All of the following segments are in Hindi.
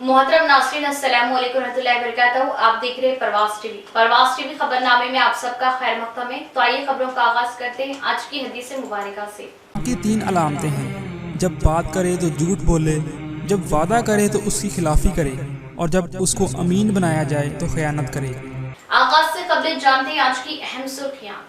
मोहतरम नाज़रीन, अस्सलाम वालेकुम रहमतुल्लाहि व बरकातहू। आप देख रहे हैं प्रवास टीवी। प्रवास टीवी खबरनामे में आप सबका खैर मक़दम है। तो आइए खबरों का आगाज करते हैं आज की हदीस मुबारका से। की 3 अलामतें हैं। जब बात करे तो झूठ बोले, जब वादा करे तो उसकी खिलाफी करे, और जब उसको अमीन बनाया जाए तो खयानत करे। आगाज से कबल जानते हैं आज की अहम सुर्खियां।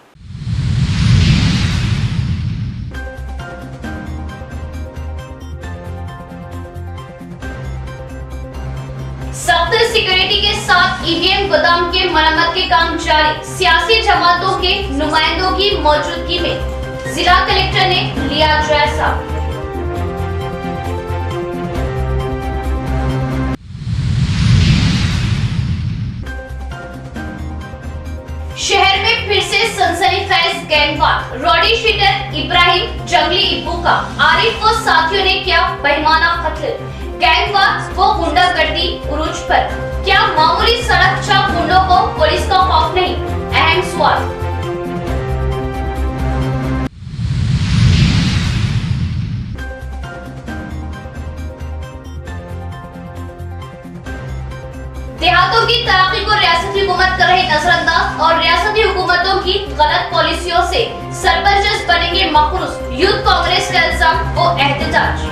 सख्त सिक्योरिटी के साथ ईवीएम गोदाम के मरम्मत के काम जारी। सियासी जमातों के नुमाइंदों की मौजूदगी में जिला कलेक्टर ने लिया जायजा। शहर में फिर से सनसनीखेज गैंगवार। रॉडी शीटर इब्राहिम जंगली इब्बू का आरिफ व साथियों ने किया बेईमाना कत्ल। गैंगवार व गुंडागर्दी उरूज पर। क्या मामूली सड़क चाप गुंडों को पुलिस का खौफ नहीं? अहम सवाल। देहातों की तरक्की को रियासती हुकूमत कर रही नजरअंदाज और रियासती हुकूमतों की गलत पॉलिसियों से सरपरस्त बनेंगे मखरूज। यूथ कांग्रेस का इल्जाम व एहतजाज।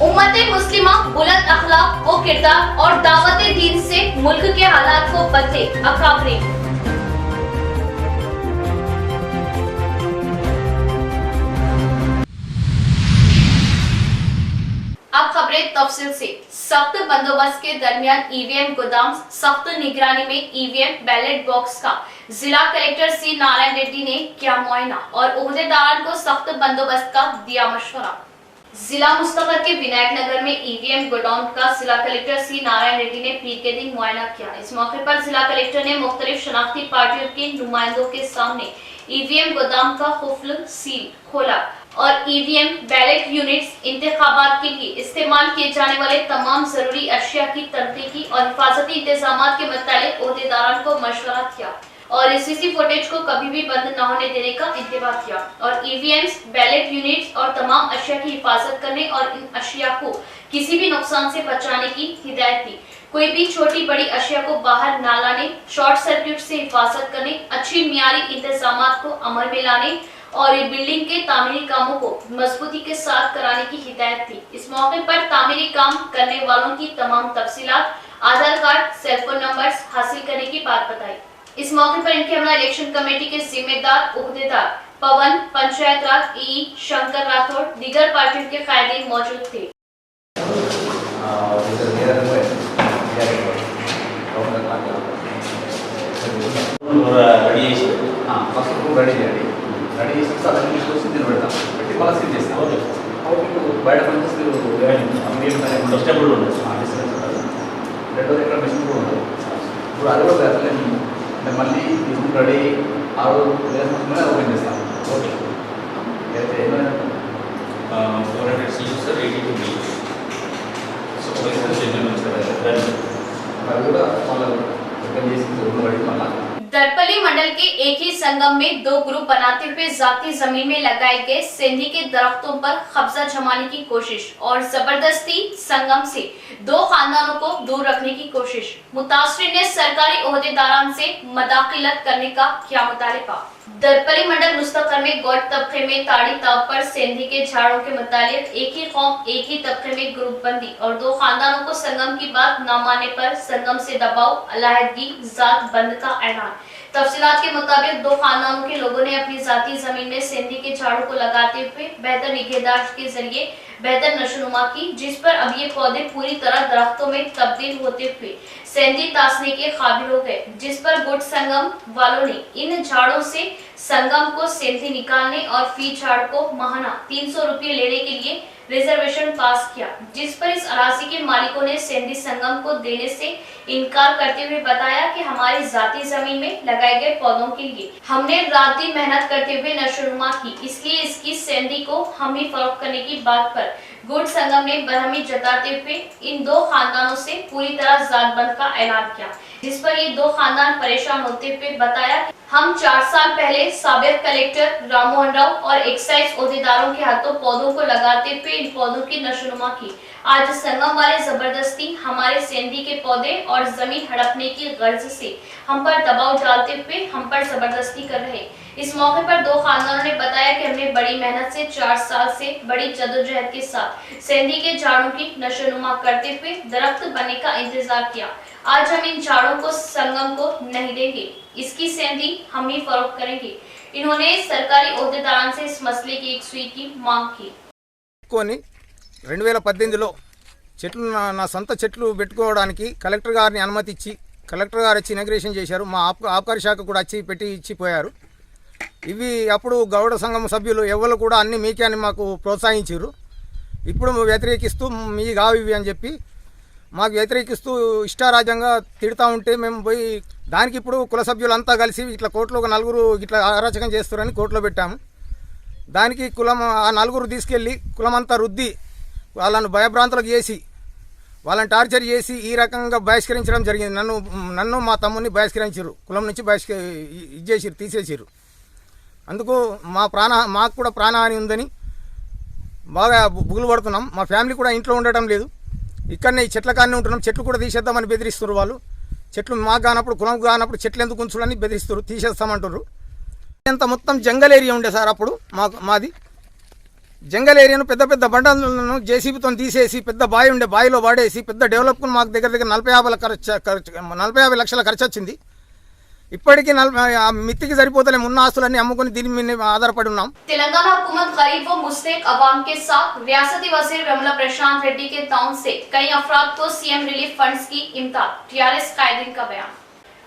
उम्मते मुस्लिमा बुलंद अखलाक व किरदार और दावत दीन से मुल्क के हालात को बदले अकाबरी। अब खबरें तफसील से। सख्त बंदोबस्त के दरमियान ईवीएम गोदाम, सख्त निगरानी में ईवीएम बैलेट बॉक्स का जिला कलेक्टर सी नारायण रेड्डी ने किया मुआयना और ओहदेदारों को सख्त बंदोबस्त का दिया मशवरा। जिला मुस्तफर के विनायक नगर में ईवीएम गोडाउन का जिला कलेक्टर सी नारायण रेड्डी ने पीर के दिन मुआयना किया। इस मौके पर जिला कलेक्टर ने मुख्तलिफ शनाख्ती पार्टियों के नुमाइंदों के सामने ईवीएम गोदाम का खुफल सील खोला और ईवीएम बैलेट यूनिट्स इंतखाबात के लिए इस्तेमाल किए जाने वाले तमाम जरूरी अशिया की तनकीकी और हिफाजती इंतजामात के मुतालिक ओहदेदारों को मशवरा किया और सीसी फुटेज को कभी भी बंद न होने देने का इंतबाह किया और ईवीएम्स, बैलेट यूनिट्स और तमाम अशिया की हिफाजत करने और इन अशिया को किसी भी नुकसान से बचाने की हिदायत दी। कोई भी छोटी बड़ी अशिया को बाहर न लाने, शॉर्ट सर्किट से हिफाजत करने, अच्छी मियारी इंतजामात को अमल में लाने और बिल्डिंग के तामीरी कामों को मजबूती के साथ कराने की हिदायत थी। इस मौके पर तामीरी काम करने वालों की तमाम तफसीलात, आधार कार्ड, सेलफोन नंबर्स हासिल करने की बात बताई। इस मौके पर इनके हमरा इलेक्शन कमेटी के जिम्मेदार ओहदेदार पवन, पंचायत राज ई शंकर राठौड़, दीगर पार्टियों के कायदीन मौजूद थे। మళ్ళీ తీసుకుని రెడీ 6 వేసుకుంటే ఓపెన్ చేస్తాను. ఓకే అయితే ఏమైనా 400 సీట్స్ సార్ 82 బి సో వైస్ షెడ్యూల్ వచ్చారు అది కూడా మళ్ళీ ఓపెన్ చేసి రెడీ మళ్ళీ। दरपली मंडल के एक ही संगम में 2 ग्रुप बनाते हुए जाती जमीन में लगाए गए सेंधी के दरख्तों पर कब्जा जमाने की कोशिश और जबरदस्ती संगम से 2 खानदानों को दूर रखने की कोशिश। मुतासरीन ने सरकारी ओहदेदारान से मदाखिलत करने का किया मुतालिबा। दरपली मंडल मुस्तकर में गौट तबके में ताड़ी ताब पर सेंधी के झाड़ों के मुतालिक एक ही कौम एक ही तबके में ग्रुप बंदी और 2 खानदानों को संगम की बात न मानने पर संगम से दबाव, अलाहदगी, जात बंद का ऐलान। तफसीलात के मुताबिक 2 खानदानों के लोगों ने अपनी जाती जमीन में सेंधी के झाड़ों को लगाते हुए बेहतर निगहदाश्त के जरिए बेहतर नशोनुमा की, जिस पर अब ये पौधे पूरी तरह दरख्तों में तब्दील होते हुए सेंधी तासने के काबिल हो गए, जिस पर गुट संगम वालों ने इन झाड़ों से संगम को सेंधी निकालने और फी झाड़ को माहाना 300 रुपये लेने के लिए रिजर्वेशन पास किया, जिस पर इस अराजी के मालिकों ने सेंधी संगम को देने से इनकार करते हुए बताया कि हमारी जाती जमीन में लगाए गए पौधों के लिए हमने रात दिन मेहनत करते हुए नशोनुमा की, इसलिए इसकी सेंधी को हम ही फरोख्त करने की बात पर गुट संगम ने बरहमी जताते हुए इन दो खानदानों से पूरी तरह जात बंद का ऐलान किया, जिस पर ये दो खानदान परेशान होते हुए बताया कि हम 4 साल पहले साबिक कलेक्टर राममोहन राव और एक्साइज ओहदेदारों के हाथों पौधों को लगाते हुए इन पौधों की नशोनुमा की। आज संगम वाले जबरदस्ती हमारे सेंधी के पौधे और जमीन हड़पने की गर्ज से हम पर दबाव डालते हुए हम पर जबरदस्ती कर रहे। इस मौके पर दो खानदानों ने बताया कि हमने बड़ी मेहनत से 4 साल से बड़ी जद्दोजहद के साथ सेंधी के झाड़ों की नशोनुमा करते हुए दरख्त बनने का इंतजार किया। आज हम इन झाड़ों को संगम को नहीं देंगे, इसकी सेंधी हम ही फरोख्त करेंगे। इन्होंने सरकारी ओहदेदारों से इस मसले की एक सुई की मांग की। 2018లో చెట్లు నా సొంత చెట్లు పెట్టుకోవడానికి కలెక్టర్ గారిని అనుమతి ఇచ్చి కలెక్టర్ గారు వచ్చి ఇనాగ్రేషన్ చేశారు. మా ఆబ్కారీ శాఖ కూడా వచ్చి పెట్టి ఇచ్చిపోయారు. ఇవి అప్పుడు గౌడ సంఘం సభ్యులు ఎవరు కూడా అన్ని మీకే అని మాకు ప్రోత్సహించారు. ఇప్పుడు వ్యతిరేకిస్తూ మీ కావు ఇవి అని చెప్పి మాకు వ్యతిరేకిస్తూ ఇష్టారాజ్యంగా తిడతా ఉంటే మేము పోయి దానికి ఇప్పుడు కుల సభ్యులంతా కలిసి ఇట్లా కోర్టులో ఒక 4 ఇట్లా అరాచకం చేస్తారని కోర్టులో పెట్టాము. దానికి కులం ఆ 4 తీసుకెళ్ళి కులమంతా రుద్ది వాళ్ళను భయభ్రాంతులకు చేసి వాళ్ళని టార్చర్ చేసి ఈ రకంగా బహిష్కరించడం జరిగింది. నన్ను మా తమ్ముని బహిష్కరించారు, కులం నుంచి ఇచ్చేసారు, తీసేసారు. అందుకు మాకు కూడా ప్రాణహాని ఉందని బాగా బుగులు పడుతున్నాం. మా ఫ్యామిలీ కూడా ఇంట్లో ఉండటం లేదు, ఇక్కడనే ఈ చెట్ల కాడనే ఉంటున్నాం. చెట్లు కూడా తీసేద్దామని బెదిరిస్తారు వాళ్ళు. చెట్లు మాకు కానప్పుడు కులం కానప్పుడు చెట్లు ఎందుకు ఉంచులని బెదిరిస్తారు, తీసేస్తామంటారు. అంత మొత్తం జంగల్ ఏరియా ఉండే సార్ అప్పుడు మాది జంగల్ ఏరియాను పెద్ద పెద్ద బండలను జేసీబీతో తీసేసి పెద్ద బావి ఉండే బావిలో వాడేసి పెద్ద డెవలప్కు మాకు దగ్గర 40-50 లక్షల ఖర్చు వచ్చింది. ఇప్పటికీ మిత్తికి సరిపోతలేము. ఉన్న ఆస్తులన్నీ అమ్ముకొని దీని మీద ఆధారపడి ఉన్నాం. तेलंगाना हुकूमत गरीब व मुस्तहिक अवाम के साथ रियासती वजीर विमला प्रशांत रेड्डी के ताउन से कई अफराद को सीएम रिलीफ फंड्स की इमदाद। टीआरएस कायदीन का बयान।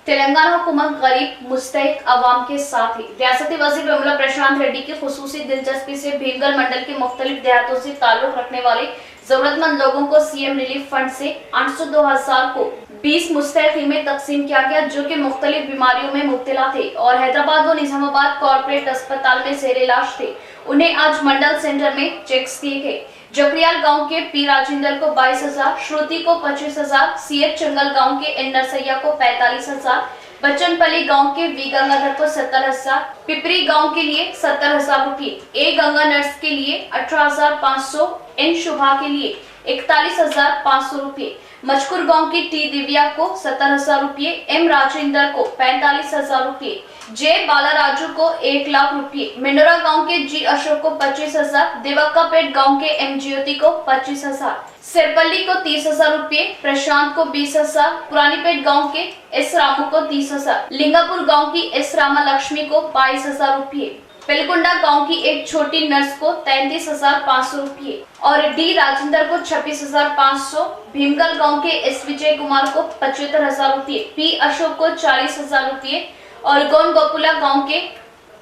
तेलंगाना हुकूमत गरीब मुस्तहिक अवाम के साथ ही रियासती वजीर विमला प्रशांत रेड्डी की खुसूसी दिलचस्पी से भीमगल मंडल के मुख्तलिफ देहातों से ताल्लुक रखने वाले जरूरतमंद लोगों को सीएम रिलीफ फंड से 802,000 को 20 मुस्तहिक में तकसीम किया गया, जो कि मुख्तलिफ बीमारियों में मुब्तला थे और हैदराबाद व निजामाबाद कॉर्पोरेट अस्पताल में जेर इलाज थे। उन्हें आज मंडल सेंटर में चेक्स दिए गए। जकरियाल गांव के पी राजेंद्र को 22,000, श्रुति को 25,000, सीएच चंगल गांव के एन नरसैया को 45,000, बच्चनपल्ली गांव के वी गंगाधर को 70,000, पिपरी गांव के लिए 70,000 रुपये, ए गंगा नर्स के लिए 18,500, एन शुभा के लिए 41,500 रुपये, मचकुर गांव की टी दिव्या को 70,000 रुपये, एम राजेंद्र को 45,000 रुपये, जे बालाराजू को 1 लाख रुपये, मिंडोरा गांव के जी अशोक को 25,000, देवक्कापेट गांव के एम ज्योति को 25,000, सिरपल्ली को 30,000 रुपये, प्रशांत को 20,000, पुरानीपेट गांव के एस रामू को 30,000, लिंगापुर गांव की एस रामा लक्ष्मी को 22,000 रुपये, पेलकुंडा गांव की एक छोटी नर्स को 33,500 रुपये और डी राजेंद्र को 26,500, भीमगल गांव के एस विजय कुमार को 75,000 रुपये, पी अशोक को 40,000 रुपये और गोन गोपुला गांव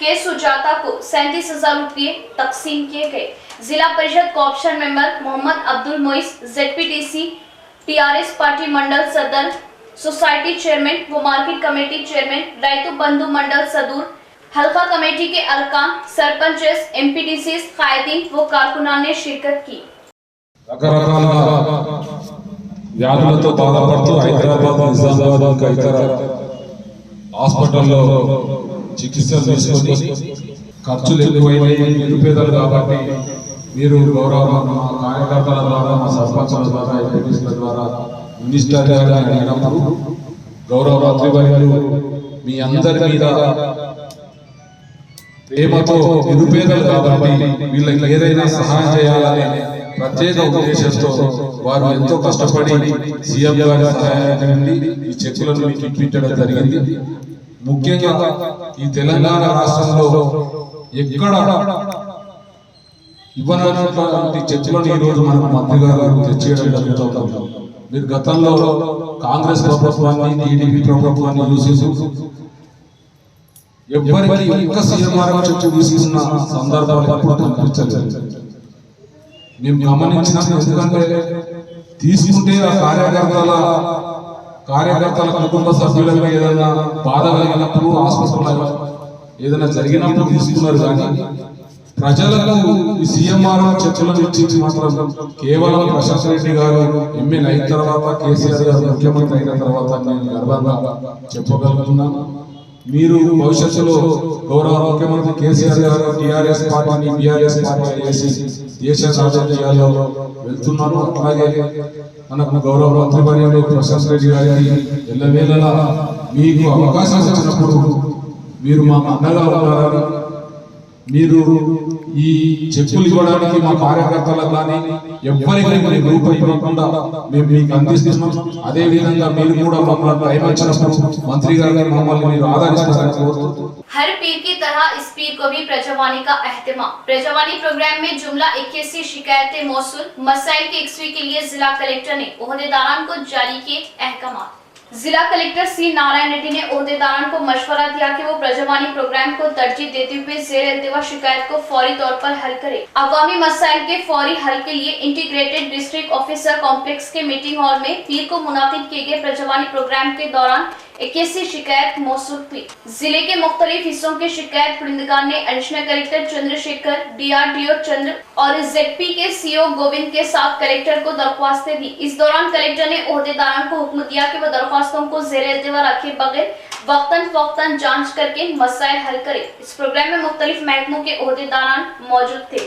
के सुजाता को 37,000 रुपये तकसीम किए गए। जिला परिषद co-option member Mohammed Abdul Moiz, ZPTC TRS party mandal सदर, सोसाइटी चेयरमैन व market committee chairman, Rythu Bandhu mandal सदूर, हल्का कमेटी के अरकान, सरपंचेस, एमपीटीसी, कायदीन व कारकुनान ने शिरकत की। రకరకాలుగా వ్యాధులతో బాధపడుతూ హైదరాబాద్, నిజామాబాద్ ఇంకా ఇతర హాస్పిటల్లో చికిత్సలు తీసుకొని ఖర్చులు ఎక్కువైనాయి. నిరుపేదలు కాబట్టి మీరు గౌరవ మా కార్యకర్తల ద్వారా, మా సర్పంచుల ద్వారా, ఎంపీటీసీల ద్వారా మినిస్టర్ గారిని అడిగినప్పుడు గౌరవ మంత్రివర్యులు మీ అందరి మీద ప్రేమతో నిరుపేదలు కాబట్టి వీళ్ళకి ఏదైనా సహాయం చేయాలనే ప్రత్యేక ఉద్దేశంతో వారు ఎంతో కష్టపడి సీఎం గారి సహాయాన్ని ఈ చెక్కులను మీకు ఇప్పించడం జరిగింది. ముఖ్యంగా ఈ తెలంగాణ రాష్ట్రంలో ఎక్కడ ఇవ్వనటువంటి చెక్కులను ఈ రోజు మనకు మంత్రి గారు తెచ్చేయడం జరుగుతుంది. మీరు గతంలో కాంగ్రెస్ ప్రభుత్వాన్ని, టీడీపీ ప్రభుత్వాన్ని చూసి ఎవ్వరికి ఒక్క సీఎం చెక్కు తీసుకున్న సందర్భాలు ఎప్పుడు కనిపించలేదు. మేము గమనించినాం. ఎందుకంటే తీసుకుంటే ఆ కార్యకర్తల కుటుంబ సభ్యులకు ఏదైనా బాధ కలిగినప్పుడు హాస్పిటల్లో ఏదైనా జరిగినప్పుడు తీసుకున్నారు. కానీ ప్రజలకు ఈ సీఎంఆర్ చర్చలను ఇచ్చి మాత్రం కేవలం ప్రశాంత్ రెడ్డి గారు ఎమ్మెల్యే అయిన తర్వాత, కేసీఆర్ గారు ముఖ్యమంత్రి అయిన తర్వాత నేను గర్వంగా చెప్పగలుగుతున్నాను. మీరు భవిష్యత్తులో గౌరవ ముఖ్యమంత్రి కేసీఆర్ గారు టీఆర్ఎస్ పార్టీని బీఆర్ఎస్ పార్టీ చేసి దేశ రాజకీయాల్లో వెళ్తున్నారు. అలాగే మనకు గౌరవ మంత్రివర్యులు ప్రశాంత్ రెడ్డి గారికి ఎల్లవేళలా మీకు అవకాశం వచ్చినప్పుడు మీరు మా అన్నగా ఉన్నారని, మీరు ఈ చెక్కులు ఇవ్వడానికి మా కార్యకర్తలకు కానీ ఎవరికైనా రూపాయి ఇవ్వకుండా మేము మీకు అందిస్తున్నాం. అదే విధంగా మీరు కూడా మమ్మల్ని టైం వచ్చినప్పుడు మంత్రి గారు మమ్మల్ని మీరు ఆదరిస్తారని కోరుతూ हर पीर की तरह इस पीर को भी प्रजावाणी का एहतमाम। प्रजावाणी प्रोग्राम में जुमला 81 शिकायतें मौसूल, मसाइल की यकसवी के लिए जिला कलेक्टर ने ओहदेदारान को जारी किए अहकाम। जिला कलेक्टर सी नारायण रेड्डी ने ओहदेदारान को मशवरा दिया कि वो प्रजावाणी प्रोग्राम को तरजीह देते हुए ज़ेर इल्तिवा शिकायत को फौरी तौर पर हल करे। अवामी मसाइल के फौरी हल के लिए इंटीग्रेटेड डिस्ट्रिक्ट ऑफिसर कॉम्प्लेक्स के मीटिंग हॉल में पीर को मुनाकिद किए गए प्रजावाणी प्रोग्राम के दौरान 81 शिकायत मौसूल हुई। जिले के मुख्तलिफ हिस्सों के शिकायत पुरिंदगार ने एडिशनल कलेक्टर चंद्रशेखर, DRDO चंद्र और ZP के CO गोविंद के साथ कलेक्टर को दरख्वास्तें दी। इस दौरान कलेक्टर ने ओहदेदारों को हुक्म दिया कि वो दरख्वास्तों को ज़ेर इल्तिवा रखे बगैर वक्तन फौक्तन जांच करके मसाइल हल करे। इस प्रोग्राम में मुख्तलिफ महकमों के ओहदेदारान मौजूद थे।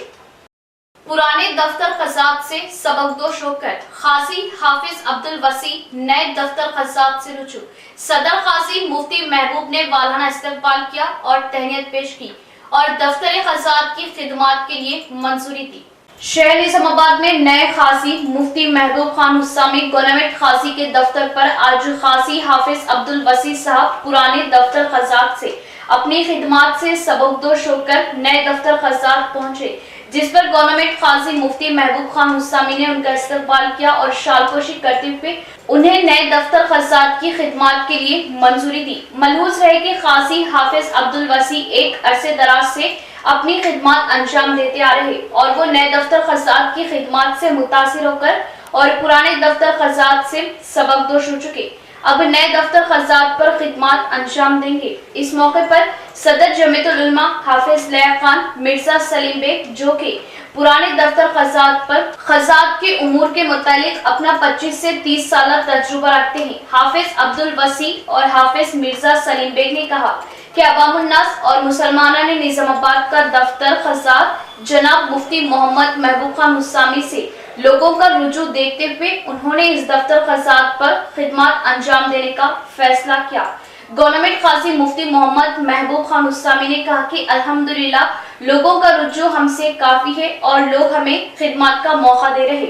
पुराने दफ्तर खजात से सबकदोश होकर खाजी हाफिज अब्दुल वसी नए दफ्तर खजात से रुजू। सदर खाजी मुफ्ती महबूब ने वालाना इस्तकबाल किया और तहनीयत पेश की और दफ्तर खजात की खिदमात के लिए मंजूरी दी। शहर निजामाबाद में नए खाजी मुफ्ती महबूब खान हुस्सामी गवर्नमेंट खाजी के दफ्तर पर आज खाजी हाफिज अब्दुल वसी साहब पुराने दफ्तर खजात से अपनी खिदमात से सबकदोश होकर नए दफ्तर खजात पहुंचे, जिस पर गवर्नमेंट खाजी मुफ्ती महबूब खान हुस्सामी ने उनका इस्तकबाल किया और शालपोशी करते हुए उन्हें नए दफ्तर खजात की खिदमात के लिए मंजूरी दी। मलहूज रहे कि खाजी हाफिज अब्दुल वसी एक अरसे दराज से अपनी खिदमात अंजाम देते आ रहे और वो नए दफ्तर खजात की खिदमात से मुतासिर होकर और पुराने दफ्तर खजात से सबकदोश हो चुके अब नए दफ्तर खजात पर खिदमात अंजाम देंगे। इस मौके पर सदर जमीयतुल उलमा हाफिज लया खान मिर्जा सलीम बेग, जो कि पुराने दफ्तर खजात पर खजात के उमूर के मुतालिक अपना 25 से 30 साल तजुर्बा रखते हैं, हाफिज अब्दुल वसी और हाफिज मिर्जा सलीम बेग ने कहा कि अवामुन्नास और मुसलमाना ने निजामाबाद का दफ्तर खजात जनाब मुफ्ती मोहम्मद महबूब खान हुस्सामी से लोगों का रुजू देखते हुए उन्होंने इस दफ्तर खजात पर खिदमत अंजाम देने का फैसला किया। गवर्नमेंट खाजी मुफ्ती मोहम्मद महबूब खान हुस्सामी ने कहा कि अल्हम्दुलिल्लाह लोगों का रुजू हमसे काफ़ी है और लोग हमें खिदमत का मौका दे रहे।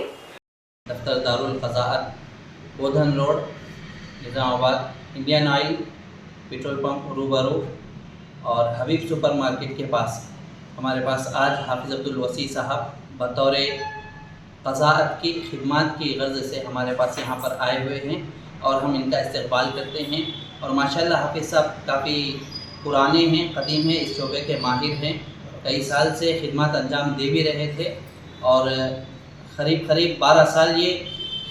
दफ्तर Darul Qazat, Bodhan road, Nizamabad, Indian oil petrol pump रूबरू और हबीब सुपरमार्केट के पास हमारे पास आज हाफिज़ अब्दुल वसी साहब बतौर क़ज़ाअत की खिदमत की गर्ज से हमारे पास यहाँ पर आए हुए हैं और हम इनका इस्तकबाल करते हैं। और माशाल्लाह हाफिज़ साहब काफ़ी पुराने हैं, कदीम हैं, इस शोबे के माहिर हैं, कई साल से खिदमत अंजाम दे भी रहे थे और करीब 12 साल ये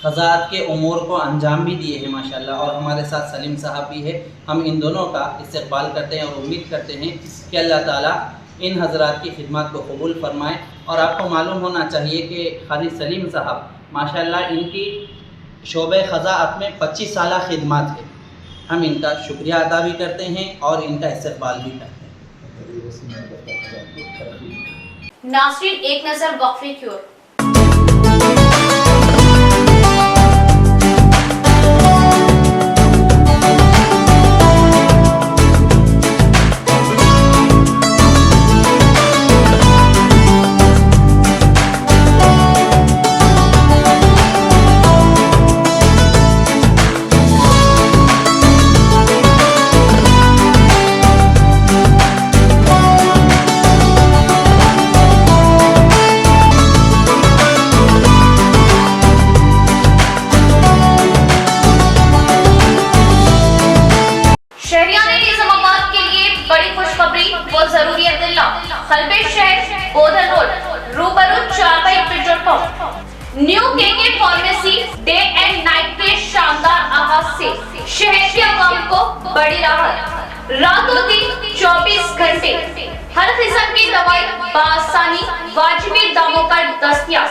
क़ज़ाअत के उमूर को अंजाम भी दिए हैं माशाल्लाह। और हमारे साथ सलीम साहब भी है। हम इन दोनों का इस्तकबाल करते हैं और उम्मीद करते हैं कि अल्लाह ताला इन हज़रात की खिदमत को कबूल फरमाए। और आपको मालूम होना चाहिए कि खाजी सलीम साहब माशाल्लाह इनकी शोबे क़ज़ाअत में 25 साल खिदमत है। हम इनका शुक्रिया अदा भी करते हैं और इनका इस्तकबाल भी करते हैं। नाज़रीन, एक नज़र वक्फे की ओर। बोधन रोड रूबरू चारपाई petrol pump. New KK pharmacy day and night के शानदार आगाज से शहर के आवाम को बड़ी राहत। रातों दिन 24 घंटे हर किस्म की दवाई बआसानी वाजिबी दामों पर दस्तयाब,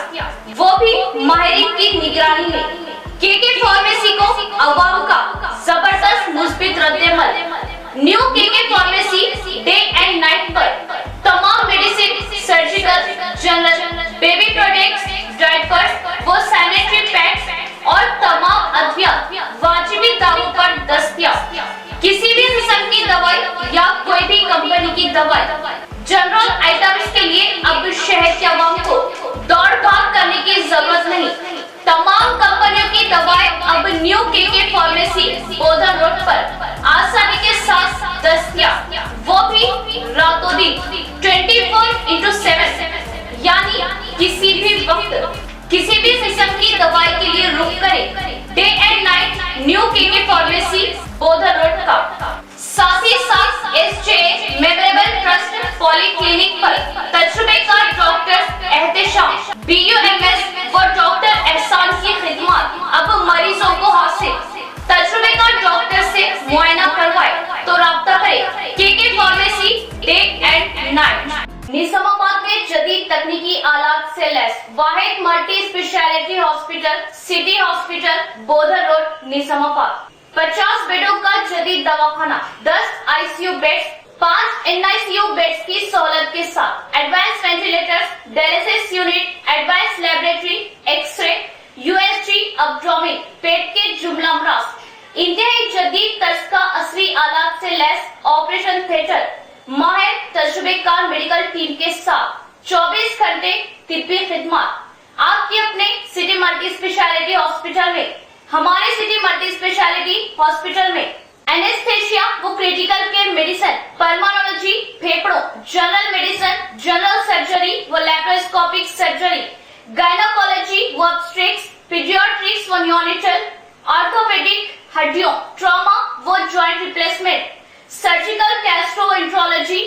वो भी माहिरीन की निगरानी में। केके फार्मेसी को अवाम का जबरदस्त मुस्बित रद्देअमल। New KK pharmacy day and night पर तमाम medicine, surgical, general, baby products, diapers, वो सैनिटरी पैड्स और तमाम अद्वियात वाजिबी दामों पर दस्तयाब। किसी भी किस्म की दवाई या कोई भी कंपनी की दवाई, जनरल आइटम्स के लिए अब शहर के अवाम को दौड़ भाग करने की जरूरत नहीं। तमाम कंपनियों की दवाएं अब new KK pharmacy Bodhan road पर आसानी के साथ दस्तयाब, वो भी रातों दिन 24/7, यानी किसी भी वक्त किसी भी किस्म की दवाई के लिए रुक करें day and night new KK pharmacy Bodhan road का। साथ ही साथ एसजे मेमोरेबल ट्रस्ट पॉलीक्लिनिक पर तजुर्बेकार डॉक्टर एहतेशाम, BUMS व डॉक्टर एहसान की खिदमत अब मरीजों को हासिल। तजुर्बेकार डॉक्टर से मुआयना करवाए तो राब्ता करें KK pharmacy day and night. Nizamabad में जदीद तकनीकी आलात से लैस वाहिद multi speciality hospital city hospital Bodhan road Nizamabad. 50 बेडों का जदीद दवाखाना, 10 ICU बेड्स, 5 NICU बेड्स की सहूलत के साथ advance ventilators, dialysis unit, advance laboratory, X-ray, USG, abdomen, पेट के जुमला अमराज, इंतहाई जदीद तर्ज का असली आलात से लैस ऑपरेशन थिएटर, माहिर तजुर्बेकार मेडिकल टीम के साथ 24 घंटे तिब्बी खिदमत आपके अपने सिटी मल्टी स्पेशलिटी हॉस्पिटल में। हमारे सिटी मल्टी स्पेशलिटी हॉस्पिटल में एनेस्थेशिया वो क्रिटिकल केयर मेडिसिन, पल्मोनोलॉजी, फेफड़ों, जनरल मेडिसिन, जनरल सर्जरी व लैप्रोस्कोपिक सर्जरी, गायनोकोलॉजी व ऑब्स्ट्रिक्स, पीडियाट्रिक्स व न्योनेटल, ऑर्थोपेडिक, हड्डियों, ट्रॉमा व joint replacement, surgical gastroenterology,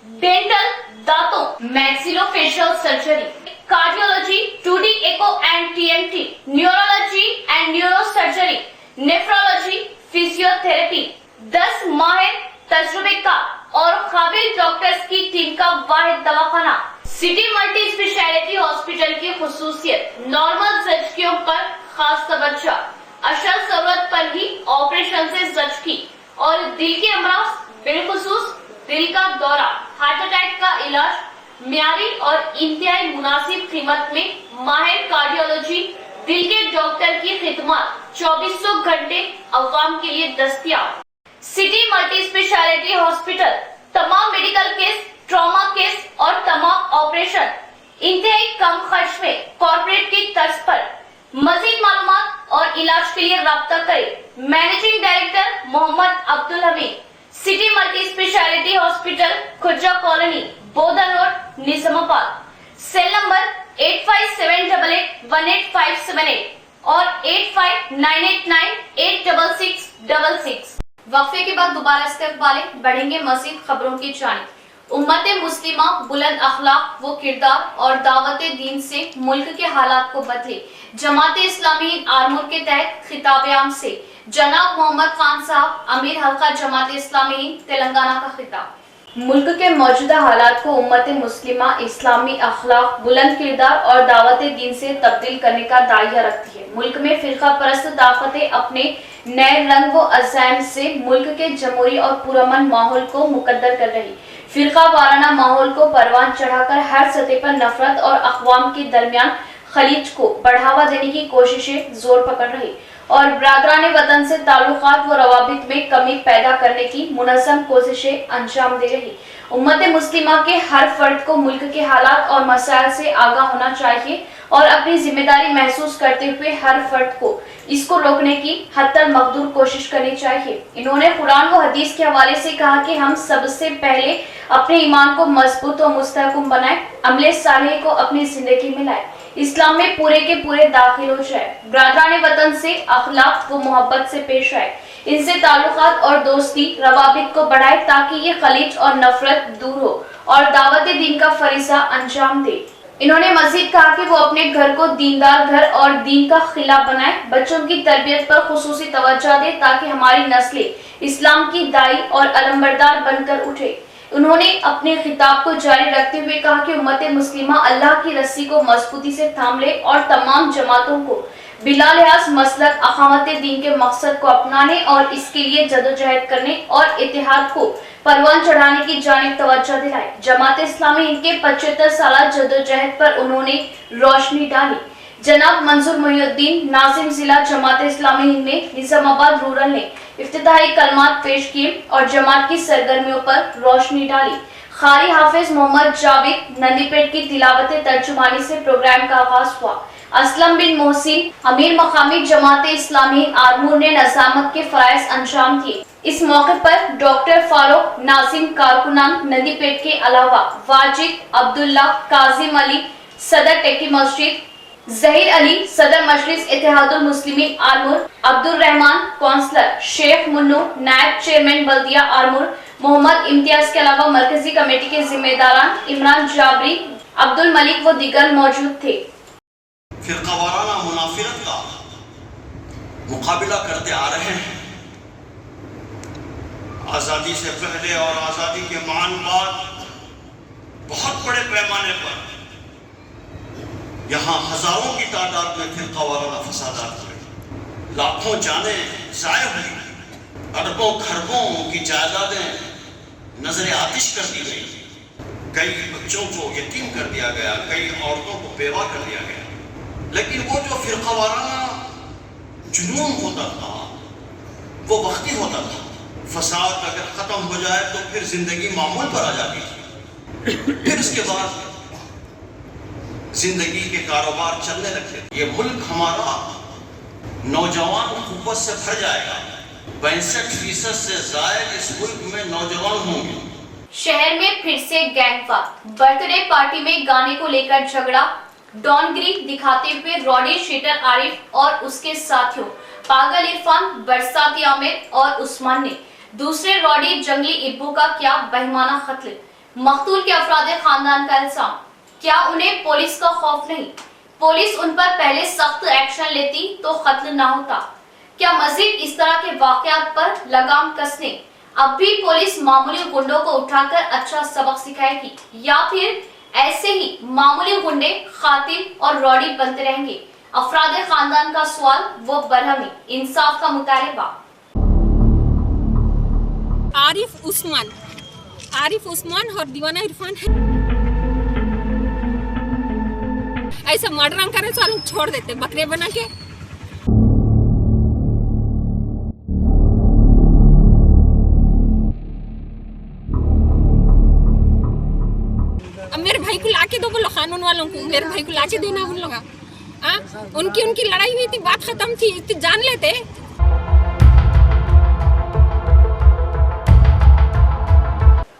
dental, दांतों, maxillofacial surgery, cardiology, 2D echo and TMT, neurology and neurosurgery, nephrology, physiotherapy, 10 माहिर तजुर्बेकार और काबिल डॉक्टर्स की टीम का वाहिद दवाखाना। सिटी मल्टी स्पेशलिटी हॉस्पिटल की खुसूसियत नॉर्मल जचकियों पर खास तवज्जो, अशल जरूरत पर ही ऑपरेशन से जचकी और दिल के अमराज, बिलखुसूस दिल का दौरा, हार्ट अटैक का इलाज म्यारी और इंतहाई मुनासिब कीमत में माहिर कार्डियोलॉजी, दिल के डॉक्टर की खिदमत 2400 घंटे अवाम के लिए दस्तयाब। सिटी मल्टी स्पेशलिटी हॉस्पिटल तमाम मेडिकल केस, ट्रॉमा केस और तमाम ऑपरेशन इंतहाई कम खर्च में कॉर्पोरेट की तर्ज पर। मजीद मालूमात और इलाज के लिए राब्ता करें managing director Mohammed Abdul Hameed, city multi speciality hospital, Khurja colony, Bodhan road, Nizamabad. Cell number 8578818578 और 8598986666। वक्फे के बाद दोबारा इस्तकबाल बढ़ेंगे मजीद खबरों की जानिब। उम्मत मुस्लिमा बुलंद अखलाक वो किरदार और दावत दीन से मुल्क के हालात को बदले। जमात इस्लामी आरमूर के तहत खिताब आम से जनाब मोहम्मद खान साहब, अमीर हल्का जमात इस्लामी तेलंगाना का खिताब। मुल्क के मौजूदा हालात को उम्मत मुस्लिमा इस्लामी अखलाक, बुलंद किरदार और दावत दीन से तब्दील करने का दायरा रखती है। मुल्क में फिरका परस्त ताकतें अपने नए रंग व अज़ाइम से मुल्क के जमहूरी और पुरअमन माहौल को मुकद्दर कर रही। फिरका वाराना माहौल को परवान चढ़ाकर हर सतह पर नफरत और अक़वाम के दरमियान खलीज को बढ़ावा देने की कोशिशें जोर पकड़ रही और बरादरान वतन से ताल्लुकात व रवाबित में कमी पैदा करने की मुनज़्ज़म कोशिशें अंजाम दे रही। उम्मत मुस्लिमा के हर फर्द को मुल्क के हालात और मसाइल से आगाह होना चाहिए और अपनी जिम्मेदारी महसूस करते हुए हर फर्द को इसको रोकने की हत्तल मकदूर कोशिश करनी चाहिए। इन्होंने कुरान व हदीस के हवाले से कहा कि हम सबसे पहले अपने ईमान को मजबूत और मुस्तहकम बनाए, अमले सालेह को अपनी जिंदगी में लाए, इस्लाम में पूरे के पूरे दाखिल हो जाए, बरादरान वतन से अखलाक व मोहब्बत से पेश आए, इनसे ताल्लुकात और दोस्ती रवाबित को बढ़ाए ताकि ये खलीज और नफरत दूर हो और दावत दीन का फरीजा अंजाम दे। इन्होंने मजीद कहा कि वो अपने घर को दीनदार घर और दीन का खिला बनाए, बच्चों की तरबियत पर खुसूसी तवज्जो दे ताकि हमारी नस्लें इस्लाम की दाई और अलंबरदार बनकर उठे। उन्होंने अपने खिताब को जारी रखते हुए कहा कि उम्मत मुस्लिमा अल्लाह की रस्सी को मजबूती से थाम ले और तमाम जमातों को बिला लिहाज मसलक अकामत दीन के मकसद को अपनाने और इसके लिए जदोजहद करने और इत्तेहाद को परवान चढ़ाने की जानिब तवज्जो दिलाई। जमात इस्लामी इनके 75 साल जदोजहद पर उन्होंने रोशनी डाली। जनाब मंजूर मोहिउद्दीन नाजिम जिला जमात इस्लामी हिंद में निजामाबाद रूरल ने इफ्तिताही कलमात पेश किए और जमात की सरगर्मियों पर रोशनी डाली। खारी हाफिज मोहम्मद जावेद नंदीपेट की तिलावत तर्जुमानी से प्रोग्राम का आगाज हुआ। असलम बिन मोहसिन अमीर मकामी जमात इस्लामी आरमूर ने नजामत के फराइज अंजाम दिए। इस मौके पर डॉक्टर फारूक नाजिम कारकुनान नंदीपेट के अलावा वाजिद अब्दुल्ला काजिम अली सदर टेकी मस्जिद, जहीर अली सदर मजलिस इत्तेहादुल मुस्लिमीन आरमूर, अब्दुल रहमान कौंसलर, शेख मुन्नू नायब चेयरमैन बल्दिया आरमूर, मोहम्मद इम्तियाज के अलावा मरकजी कमेटी के जिम्मेदारान इमरान जाबरी, अब्दुल मलिक व दीगर मौजूद थे। फिरकावाराना मुनाफिरत का मुकाबला करते आ रहे हैं। आज़ादी से पहले और आज़ादी के मान बाद बहुत बड़े पैमाने पर यहाँ हजारों की तादाद में फिरकावाराना फसादात हुए, लाखों जाने ज़ाय हुई, अरबों खरबों की जायदादें नजर आतिश कर दी गई, कई बच्चों को यतीम कर दिया गया, कई औरतों को बेवा कर दिया गया। लेकिन वो जो फिरकावाराना जुनून होता था वो वक्ती होता था। फसाद अगर ख़त्म हो जाए तो फिर जिंदगी मामूल पर आ जाती थी, फिर उसके बाद जिंदगी के कारोबार चलने लगते। ये मुल्क हमारा नौजवान कुव्वत से भर जाएगा। 62% से ज़ायद इस मुल्क में नौजवान होंगे। शहर में फिर से गैंगवार, बर्थडे पार्टी में गाने को लेकर झगड़ा, डॉनगिरी दिखाते हुए रॉडी शीटर आरिफ और उसके साथियों पागल इरफान, बरसाती आमिर और उस्मान ने दूसरे रॉडी जंगली इब्बू का किया बेईमाना कत्ल। मकतूल के अफराद खानदान का इल्जाम, क्या उन्हें पुलिस का खौफ नहीं? पुलिस उन पर पहले सख्त एक्शन लेती तो कत्ल ना होता। क्या मजीद इस तरह के वाकयात पर लगाम कसने अब भी पुलिस मामूली गुंडों को उठाकर अच्छा सबक सिखाएगी या फिर ऐसे ही मामूली गुंडे कातिल और रॉडी बनते रहेंगे? अफराद खानदान का सवाल वो बरहमी, इंसाफ का मुतालबा। आरिफ उस्मान और दीवाना इरफान है। ऐसा मर्डर करे तो हम छोड़ देते बकरे बना के। अब मेरे भाई को लाके दो, बोलो कानून वालों को मेरे भाई को लाके देना उन लोग। उनकी लड़ाई हुई थी, बात खत्म थी, तो जान लेते।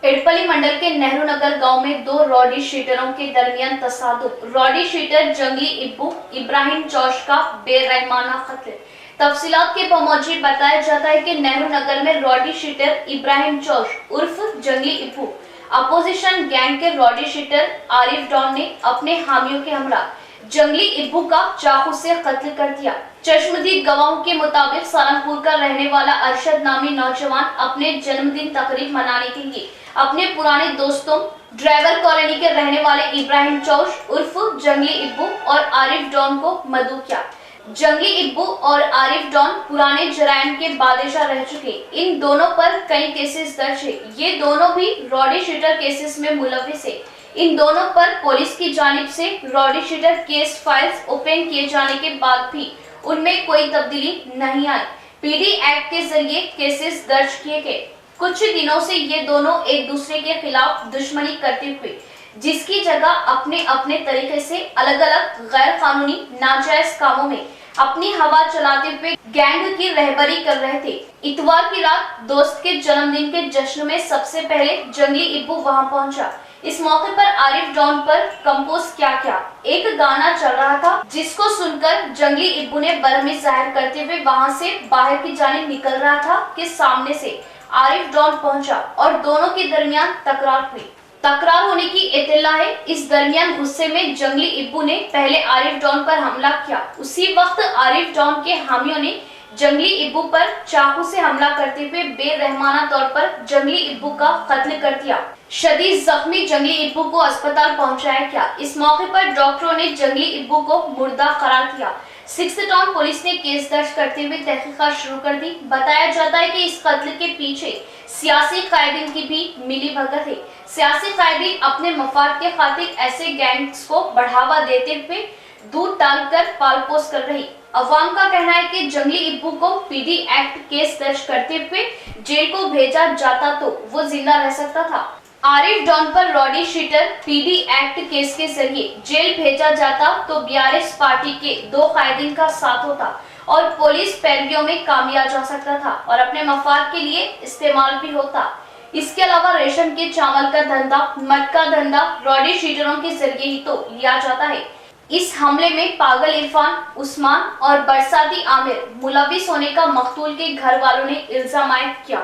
एडपली मंडल के नेहरू नगर गांव में दो रॉडी शीटरों के दरमियान तसादुम। रॉडी शीटर जंगली इब्बू इब्राहिम चौश का बेरहमाना कत्ल। तफसीलात के पहुंचे बताया जाता है कि नेहरू नगर में रॉडी शीटर इब्राहिम चौश उर्फ जंगली इब्बू अपोजिशन गैंग के रॉडी शीटर आरिफ डॉन ने अपने हामियों के हमरा जंगली इब्बू का चाकू से कत्ल कर दिया। चश्मदीद गवाहों के मुताबिक सालमपुर का रहने वाला अरशद नामी नौजवान अपने जन्मदिन तकरीब मनाने के लिए अपने पुराने दोस्तों ड्राइवर कॉलोनी के रहने वाले इब्राहिम चौश उर्फ जंगली इब्बू और आरिफ डॉन को मदऊ किया। जंगली इब्बू और आरिफ डॉन पुराने जराइम के बादशाह रह चुके। इन दोनों पर कई केसेस दर्ज है। ये दोनों भी रॉडी शीटर केसेस में मुलविस है। इन दोनों पर पुलिस की जानिब से रॉडी शीटर केस फाइल्स ओपन किए जाने के बाद भी उनमें कोई तब्दीली नहीं आई। पीडी एक्ट के जरिए केसेस दर्ज किए गए। कुछ दिनों से ये दोनों एक दूसरे के खिलाफ दुश्मनी करते हुए जिसकी जगह अपने अपने तरीके से अलग अलग गैर कानूनी नाजायज कामों में अपनी हवा चलाते हुए गैंग की रहबरी कर रहे थे। इतवार की रात दोस्त के जन्मदिन के जश्न में सबसे पहले जंगली इब्बू वहां पहुंचा। इस मौके पर आरिफ डॉन पर कंपोज क्या एक गाना चल रहा था, जिसको सुनकर जंगली इब्बू ने बरहमी जाहिर करते हुए वहां से बाहर की जानिब निकल रहा था कि सामने से आरिफ डॉन पहुंचा और दोनों के दरमियान तकरार हुई। तकरार होने की इत्तला है। इस दरमियान गुस्से में जंगली इब्बू ने पहले आरिफ डॉन पर हमला किया। उसी वक्त आरिफ डॉन के हामियों ने जंगली इब्बू पर चाकू से हमला करते हुए बेरहमाना तौर पर जंगली इब्बू का कत्ल कर दिया। शदीद जख्मी जंगली इब्बू को अस्पताल पहुंचाया गया। इस मौके पर डॉक्टरों ने जंगली इब्बू को मुर्दा करार दिया। 6th टाउन पुलिस ने केस दर्ज करते हुए तहकीकात शुरू कर दी। बताया जाता है कि इस कत्ल के पीछे सियासी कायदीन की भी मिलीभगत है। सियासी कायदीन अपने मफाद के खातिर ऐसे गैंग्स को बढ़ावा देते हुए दूध डालकर पालपोस कर रही। अवाम का कहना है कि जंगली इब्बू को पीडी एक्ट केस दर्ज करते हुए जेल को भेजा जाता तो वो जिंदा रह सकता था। आरिफ डॉन पर रॉडी शीटर पीडी एक्ट केस के जरिए जेल भेजा जाता तो बीआरएस पार्टी के 2 कायदीन का साथ होता और पुलिस पैरवियों में कामयाब जा सकता था और अपने मफाद के लिए इस्तेमाल भी होता। इसके अलावा रेशम के चावल का धंधा, मटका धंधा रॉडी शीटरों के जरिए ही तो लिया जाता है। इस हमले में पागल इरफान, उस्मान और बरसाती आमिर मुलविस होने का मकतूल के घर वालों ने इल्जाम आयद किया।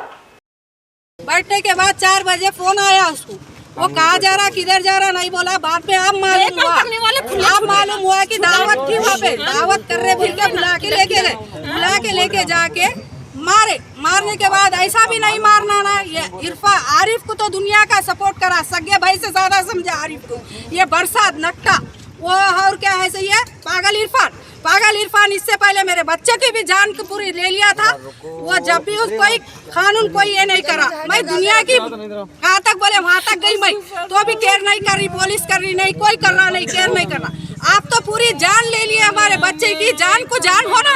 बैठने के बाद 4 बजे फोन आया उसको, वो कहाँ जा रहा किधर जा रहा नहीं बोला। बाद में अब मालूम हुआ कि दावत थी वहाँ पे, दावत कर रहे बोल के बुला के लेके गए, बुला के लेके जाके मारने के बाद ऐसा भी नहीं मारना ना। ये आरिफ को तो दुनिया का सपोर्ट करा, सगे भाई से ज्यादा समझा आरिफ को। ये बरसात नक्का वो और क्या है सही है पागल इरफान इससे पहले मेरे बच्चे की भी जान को पूरी ले लिया था। वो जब भी उस कोई कानून कोई ये नहीं करा, मैं दुनिया की कहाँ तक बोले वहाँ तक गई, मैं तो भी केयर नहीं कर रही, पुलिस कर रही नहीं, कोई कर रहा नहीं, केयर नहीं करना। आप तो पूरी जान ले लिए हमारे बच्चे की, जान को जान होना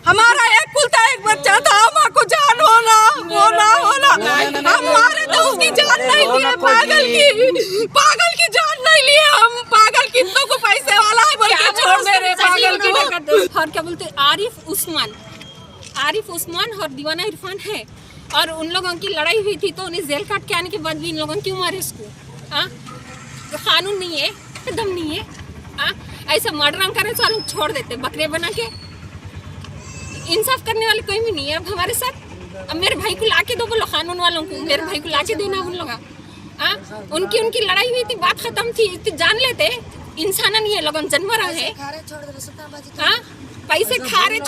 हमारा एक कुलता एक बच्चा था, हमारे को जान होना हमारे तो उसकी जान नहीं ली, पागल की जान नहीं ली हम। पागल कितनों को पैसे वाला है बोल के छोड़ दे रहे पागल की। और क्या बोलते आरिफ उस्मान और दीवाना इरफान है और उन लोगों की लड़ाई हुई थी तो उन्हें जेल काट के आने के बाद भी इन लोगों ने क्यों मारे उसको? कानून नहीं है, दम नहीं है। ऐसा मर्डर करे तो छोड़ देते बकरे बना के। इंसाफ करने वाले कोई भी नहीं है अब हमारे साथ। अब मेरे भाई को लाके दो, बोलो कानून वालों को मेरे भाई को लाके देना उन लोग। उनकी लड़ाई हुई थी, बात खत्म थी, जान लेते। इंसान नहीं है, लोगों जानवर है। पैसे खा रहे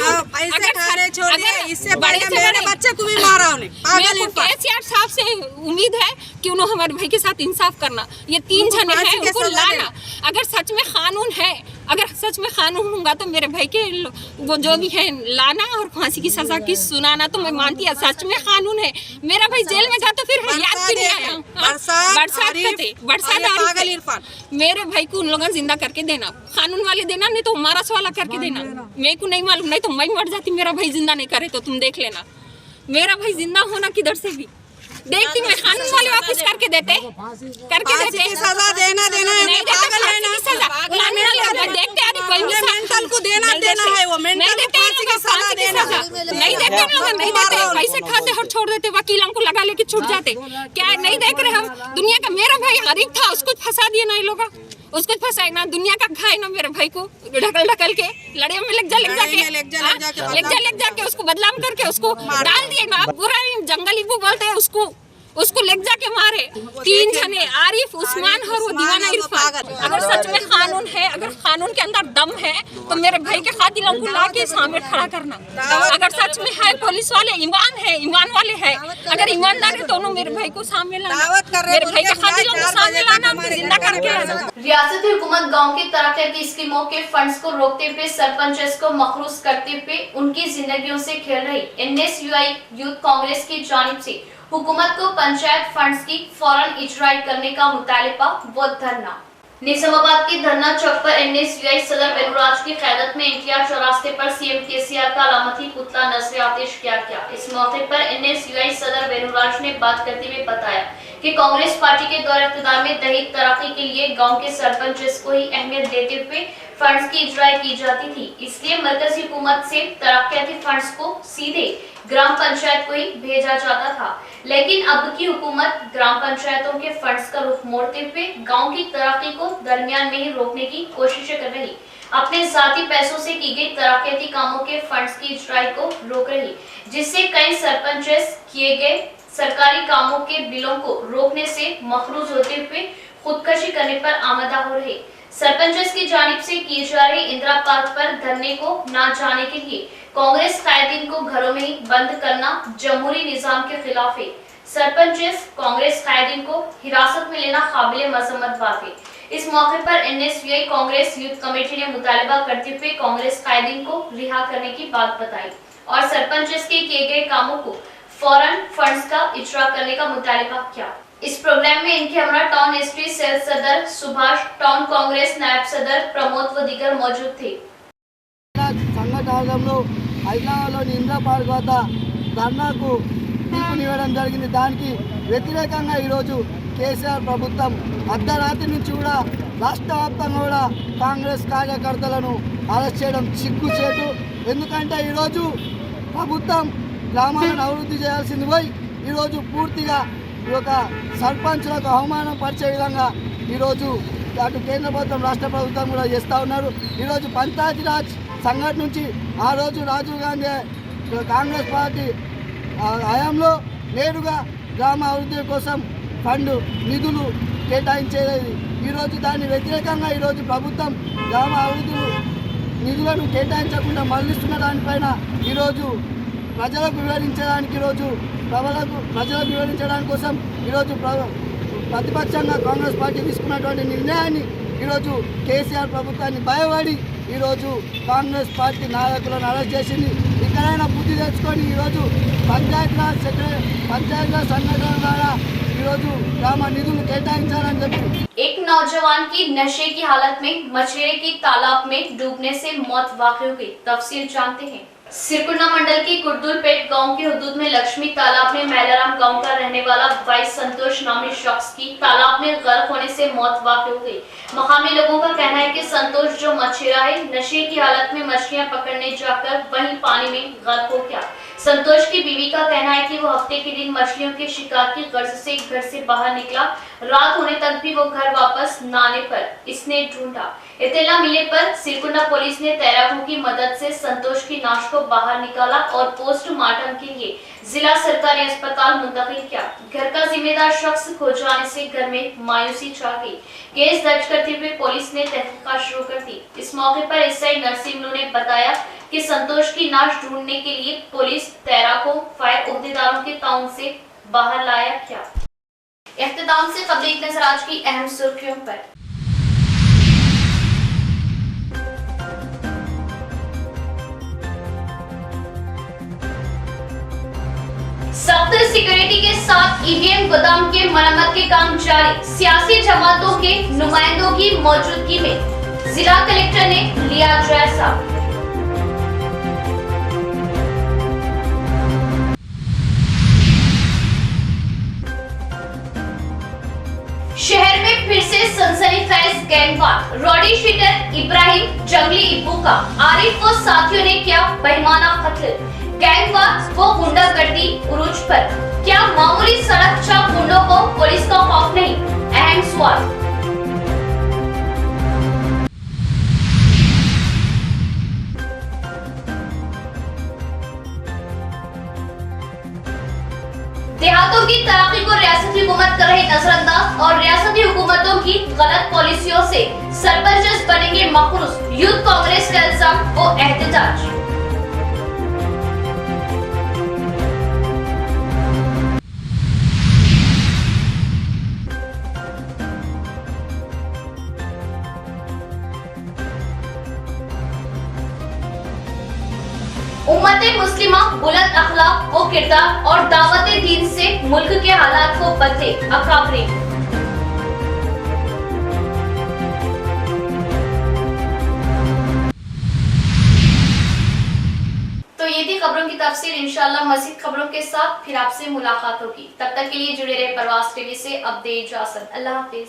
छोड़ इससे बड़े मेरे बच्चे को भी मारा उन्हें। केसीआर साहब से उम्मीद है कि उन्होंने हमारे भाई के साथ इंसाफ करना। ये 3 जने हैं, उनको लाना। अगर सच में कानून होगा तो मेरे भाई के वो जो भी है लाना और फांसी की सजा की सुनाना तो मैं मानती है सच में कानून है। मेरा भाई जेल में था तो फिर याद भी नहीं आया। बरसात मेरे भाई को उन लोगों जिंदा करके देना, कानून वाले देना, नहीं तो हमारा सवाल करके देना। मेरे को नहीं मालूम, नहीं तो मैं मर जाती। मेरा भाई जिंदा नहीं करे तो तुम देख लेना। मेरा भाई जिंदा होना किधर से भी देखती मैं, कानून वाले वापस करके देते सजा देना नहीं देते कोई मेंटल को देना है, वो मेंटल को सजा देना नहीं देते पैसे खाते और छोड़ देते, वकीलों को लगा लेके छूट जाते। क्या नहीं देख रहे हम? दुनिया का मेरा भाई गरीब था, उसको फंसा दिया ना लोग, उसको फंसाए ना, दुनिया का खाए ना मेरे भाई को ढकल के लड़ाई में लग जाके उसको बदनाम करके उसको डाल दिए ना। पूरा जंगली वो बोलते हैं उसको ले जाके मारे। 3 जने आरिफ, उस्मान और वो दीवाना इरफान। अगर सच में कानून है, अगर कानून के अंदर दम है तो मेरे भाई के खातिलों को लाके सामने खड़ा करना। अगर सच में है पुलिस वाले ईमान वाले हैं, अगर ईमानदार है तो उन्होंने मेरे भाई को सामने लाना, मेरे भाई के खातिलों को सामने लाना, जिंदा करके लाना। रियासती हुकूमत गाँव की तरक्की स्कीमों के फंड्स को रोकते हुए सरपंच को मखरूज करते हुए उनकी जिंदगियों से खेल रही NSUI यूथ कांग्रेस की जानिब से हुकूमत को पंचायत फंड्स की फौरन इजराई करने का मुतालिबा व धरना। निजामाबाद के धरना चौक पर NSUI सदर बेनुराज की क़यादत में NTR चौरास्ते पर CM KCR का अलामती पुतला नजर आतिश किया गया। इस मौके पर NSUI सदर बेनुराज ने बात करते हुए बताया कि कांग्रेस पार्टी के दौर इक़्तिदार में दहेज तरक्की के लिए गांव के सरपंच को ही अहमियत देते हुए फंड्स की इजराई की जाती थी, इसलिए मरकजी हुकूमत से तरक्याती फंड्स को सीधे ग्राम पंचायत को ही भेजा जाता था। लेकिन अब की हुकूमत ग्राम पंचायतों के फंड्स का रुख मोड़ते हुए गांव की तरक्की को दरमियान में ही रोकने की कोशिश कर रही, अपने जाती पैसों से की गई तरक्याती कामों के फंड्स की इजराई को रोक रही, जिससे कई सरपंच किए गए सरकारी कामों के बिलों को रोकने से मखरूज होते हुए खुदकशी करने पर आमदा हो रहे। सरपंच की जानिब से किए जा रहे इंदिरा पार्क पर धरने को न जाने के लिए कांग्रेस कायदीन को घरों में ही बंद करना जमहूरी निजाम के खिलाफ है। सरपंच कांग्रेस कायदीन को हिरासत में लेना काबिल मजम्मत बात है। इस मौके पर NSUI कांग्रेस यूथ कमेटी ने मुतालबा करते हुए कांग्रेस कायदीन को रिहा करने की बात बताई और सरपंच के किए गए कामों को फौरन फंड्स का इजरा करने का मुतालबा किया। इस प्रोग्राम में इनके हमरा टाउन एसटी सेल सदर सुभाष, टाउन कांग्रेस नायब सदर प्रमोद व दीगर मौजूद थे। సంఘటనలో హైదరాబాద్లోని ఇందిరా పార్క్ వద్ద ధర్నాకు పిలుపునివ్వడం జరిగింది। దానికి వ్యతిరేకంగా ఈరోజు కేసీఆర్ ప్రభుత్వం అర్ధరాత్రి నుంచి కూడా రాష్ట్ర వ్యాప్తంగా కూడా కాంగ్రెస్ కార్యకర్తలను అరెస్ట్ చేయడం సిగ్గుచేటు। ఎందుకంటే ఈరోజు ప్రభుత్వం గ్రామాలను అభివృద్ధి చేయాల్సింది పోయి ఈరోజు పూర్తిగా ఈ యొక్క సర్పంచ్లకు అవమానం పరిచే విధంగా ఈరోజు అటు కేంద్ర ప్రభుత్వం రాష్ట్ర ప్రభుత్వం కూడా చేస్తూ ఉన్నారు। ఈరోజు పంచాయతీరాజ్ సంఘటన నుంచి ఆ రోజు రాజీవ్ గాంధీ కాంగ్రెస్ పార్టీ హయాంలో నేరుగా గ్రామ అభివృద్ధి కోసం ఫండ్ నిధులు కేటాయించేది। ఈరోజు దాని వ్యతిరేకంగా ఈరోజు ప్రభుత్వం గ్రామ అభివృద్ధి నిధులను కేటాయించకుండా మళ్లిస్తున్న దానిపైన ఈరోజు ప్రజలకు వివరించడానికి ప్రజలకు వివరించడానికి కోసం ఈరోజు ప్రతిపక్షంగా కాంగ్రెస్ పార్టీ తీసుకున్నటువంటి నిర్ణయాన్ని ఈరోజు కేసీఆర్ ప్రభుత్వాన్ని భయపడి ఈరోజు కాంగ్రెస్ పార్టీ నాయకులను అరెస్ట్ చేసింది। ఇక్కడైనా బుద్ధి తెచ్చుకొని ఈరోజు పంచాయతీరాజ్ సంఘటన ద్వారా ఈరోజు గ్రామ నిధులు కేటాయించాలని చెప్పి एक नौजवान की नशे की हालत में मछेरे की तालाब में डूबने से मौत वाक़ई हो गई। तफसील जानते हैं। सिरकुंडा मंडल के कुर्दुलपेट गांव के हुदूद में लक्ष्मी तालाब में मैलाराम गांव का रहने वाला 22 संतोष नामी शख्स की तालाब में गर्क होने से मौत वाक़ई हो गई। मकामी लोगों का कहना है कि संतोष जो मछेरा है नशे की हालत में मछलियां पकड़ने जाकर वहीं पानी में गर्क हो गया। संतोष की बीवी का कहना है कि वो हफ्ते के दिन मछलियों के शिकार की गर्ज से घर से बाहर निकला। रात होने तक भी वो घर वापस न आने पर इसने ढूंढा। इत्तला मिलने पर सिरकुंडा पुलिस ने तैराकों की मदद से संतोष की लाश को बाहर निकाला और पोस्टमार्टम के लिए जिला सरकारी अस्पताल मुंतकिल किया। घर का जिम्मेदार शख्स खो जाने से घर में मायूसी छा गई। केस दर्ज करते हुए पुलिस ने तहकीकात शुरू कर दी। इस मौके पर एसआई नरसिम्लू ने बताया कि संतोष की लाश ढूंढने के लिए पुलिस तैराकों फायर उहदेदारों के ताउन से बाहर लाया किया। इख्तिताम से खबर एक नजर आज की अहम सुर्खियों पर। सख्त सिक्योरिटी के साथ ईवीएम गोदाम के मरम्मत के काम जारी। सियासी जमातों के नुमाइंदों की मौजूदगी में जिला कलेक्टर ने लिया जायजा। शहर में फिर से सनसनीखेज गैंगवार। रॉडी शीटर इब्राहिम जंगली इब्बू का आरिफ व साथियों ने किया बेईमाना कत्ल। गैंगवार व गुंडागर्दी उरूज पर। क्या मामूली सड़क चाप गुंडों को पुलिस का खौफ नहीं? अहम सवाल। देहातों की तरक्की को रियासती हुकूमत कर रही नजरअंदाज और रियासती हुकूमतों की गलत पॉलिसियों से सरपंच बनेंगे मखरूज। यूथ कांग्रेस का इल्जाम व एहतजाज। उम्मते मुस्लिमा बुलंद अखलाक व किरदार और दावत दीन से मुल्क के हालात को बदले अकाबरी। तो ये थी खबरों की तफसील। इंशाअल्लाह मज़ीद खबरों के साथ फिर आपसे मुलाकात होगी। तब तक के लिए जुड़े रहे प्रवास टीवी से। अब दे इजाज़त। अल्लाह हाफिज।